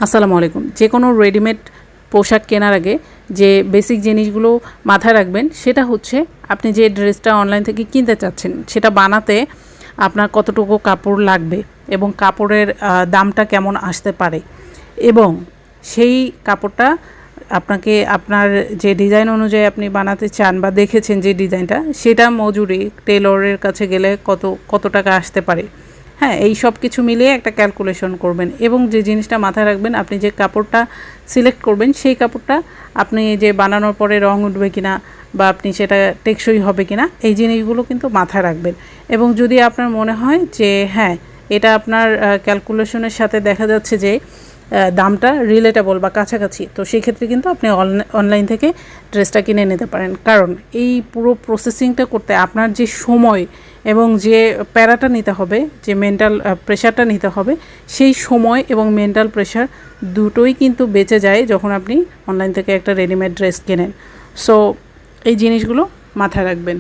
আসসালামু আলাইকুম। যে কোনো রেডিমেড পোশাক কেনার আগে যে বেসিক জিনিসগুলো মাথায় রাখবেন সেটা হচ্ছে আপনি যে ড্রেসটা অনলাইন থেকে কিনতে চাচ্ছেন সেটা বানাতে আপনার কতটুকু কাপড় লাগবে এবং কাপড়ের দামটা কেমন আসতে পারে এবং সেই কাপড়টা আপনাকে আপনার যে ডিজাইন অনুযায়ী আপনি বানাতে চান বা দেখেছেন যে ডিজাইনটা সেটা মজুরি টেলরের কাছে গেলে কত টাকা আসতে পারে। হ্যাঁ, এই সব কিছু মিলিয়ে একটা ক্যালকুলেশন করবেন এবং যে জিনিসটা মাথায় রাখবেন আপনি যে কাপড়টা সিলেক্ট করবেন সেই কাপড়টা আপনি যে বানানোর পরে রং উঠবে কিনা বা আপনি সেটা টেকসই হবে কিনা এই জিনিসগুলো কিন্তু মাথায় রাখবেন। এবং যদি আপনার মনে হয় যে হ্যাঁ এটা আপনার ক্যালকুলেশনের সাথে দেখা যাচ্ছে যে দামটা রিলেটেবল বা কাছাকাছি, তো সেই ক্ষেত্রে কিন্তু আপনি অনলাইন থেকে ড্রেসটা কিনে নিতে পারেন। কারণ এই পুরো প্রসেসিংটা করতে আপনার যে সময় এবং যে প্যারাটা নিতে হবে, যে মেন্টাল প্রেশারটা নিতে হবে, সেই সময় এবং মেন্টাল প্রেশার দুটোই কিন্তু বেঁচে যায় যখন আপনি অনলাইন থেকে একটা রেডিমেড ড্রেস কেনেন। সো এই জিনিসগুলো মাথায় রাখবেন।